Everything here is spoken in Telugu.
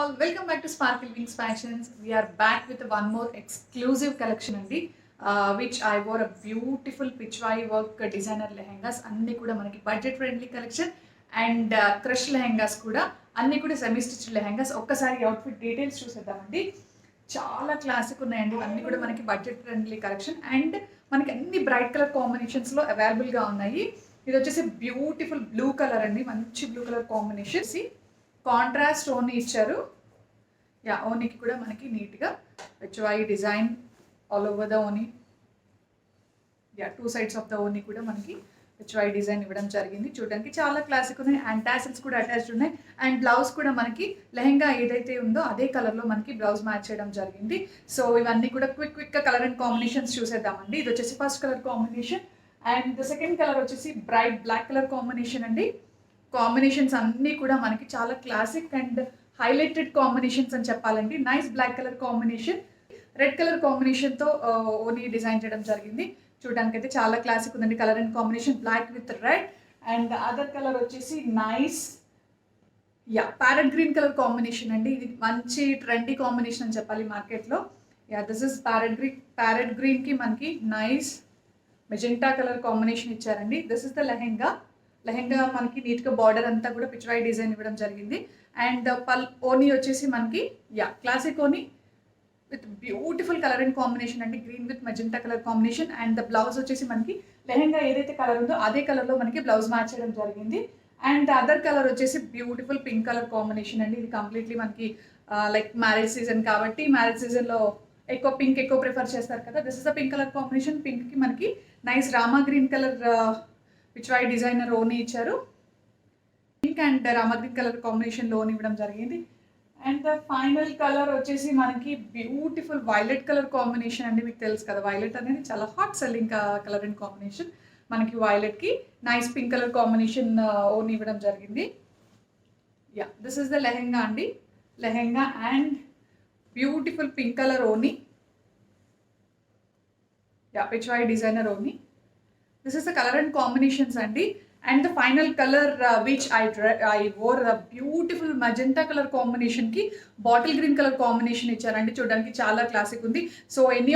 all, welcome back to Sparkle Wings Fashions. We are back with one more exclusive collection అండి which I wore a beautiful pitchwai work designer lehengas అన్ని కూడా మనకి budget friendly collection and crush lehengas కూడా అన్ని కూడా సెమీ స్టిచ్ లెహంగాస్. ఒక్కసారి అవుట్ఫిట్ డీటెయిల్స్ చూసేద్దామండి. చాలా క్లాసిక్ ఉన్నాయండి, అన్ని కూడా మనకి బడ్జెట్ ఫ్రెండ్లీ కలెక్షన్ అండ్ మనకి అన్ని బ్రైట్ కలర్ కాంబినేషన్స్లో అవైలబుల్గా ఉన్నాయి. ఇది వచ్చేసి బ్యూటిఫుల్ బ్లూ కలర్ అండి, మంచి బ్లూ కలర్ కాంబినేషన్. కాంట్రాస్ట్ ఓనీ ఇచ్చారు. యా, ఓనీకి కూడా మనకి నీట్గా హెచ్వై design all over the voni. Yeah, two sides of the voni కూడా మనకి హెచ్వై డిజైన్ ఇవ్వడం జరిగింది. చూడడానికి చాలా క్లాసిక్ ఉన్నాయి అండ్ టాసిల్స్ కూడా అటాచ్డ్ ఉన్నాయి. అండ్ బ్లౌజ్ కూడా మనకి లెహంగా ఏదైతే ఉందో అదే కలర్లో మనకి బ్లౌజ్ మ్యాచ్ చేయడం జరిగింది. సో ఇవన్నీ కూడా క్విక్గా కలర్ అండ్ కాంబినేషన్స్ చూసేద్దామండి. ఇది వచ్చేసి first colour combination and the second colour వచ్చేసి బ్రైట్ బ్లాక్ కలర్ కాంబినేషన్ అండి. కాంబినేషన్స్ అన్నీ కూడా మనకి చాలా క్లాసిక్ అండ్ హైలైటెడ్ కాంబినేషన్స్ అని చెప్పాలండి. Nice black colour combination, red colour కాంబినేషన్తో ఓనీ డిజైన్ చేయడం జరిగింది. చూడడానికి అయితే చాలా క్లాసిక్ ఉందండి. Colour and combination black with red and other colour వచ్చేసి nice parrot green colour combination అండి. ఇది మంచి ట్రెండీ కాంబినేషన్ అని చెప్పాలి మార్కెట్లో. దిస్ ఇస్ ప్యారెట్ గ్రీన్కి మనకి నైస్ మెజెంటా కలర్ కాంబినేషన్ ఇచ్చారండి. దిస్ ఇస్ ద లెహంగా మనకి నీట్గా బార్డర్ అంతా కూడా పిచ్వై డిజైన్ ఇవ్వడం జరిగింది. అండ్ ఓనీ వచ్చేసి మనకి క్లాసిక్ ఓనీ with beautiful colour and combination అండి, green with magenta colour combination. And the blouse వచ్చేసి మనకి లెహంగా ఏదైతే కలర్ ఉందో అదే కలర్లో మనకి బ్లౌజ్ మ్యాచ్ చేయడం జరిగింది. అండ్ అదర్ కలర్ వచ్చేసి బ్యూటిఫుల్ పింక్ కలర్ కాంబినేషన్ అండి. ఇది కంప్లీట్లీ మనకి లైక్ మ్యారేజ్ సీజన్ కాబట్టి మ్యారేజ్ సీజన్లో పింక్ ఎక్కువ ప్రిఫర్ చేస్తారు కదా. This is the pink colour combination. పింక్కి మనకి nice rama green colour pichwai designer ఓనీ ఇచ్చారు. Pink and rama green colour కాంబినేషన్లో ఓనీ ఇవ్వడం జరిగింది. అండ్ ద ఫైనల్ కలర్ వచ్చేసి మనకి బ్యూటిఫుల్ వైలెట్ కలర్ కాంబినేషన్ అండి. మీకు తెలుసు కదా, వైలెట్ అనేది చాలా hot selling colour and combination. మనకి వైలెట్కి నైస్ పింక్ కలర్ కాంబినేషన్ ఓనీ ఇవ్వడం జరిగింది. దిస్ ఇస్ ద లెహెంగా అండి. Lehenga and beautiful pink colour voni. Pichwai designer voni. This is the color and combinations andi. And the final color which I wore a beautiful magenta color combination ki bottle green color combination ichcharandi. చూడడానికి చాలా క్లాసిక్ ఉంది. సో ఎన్ని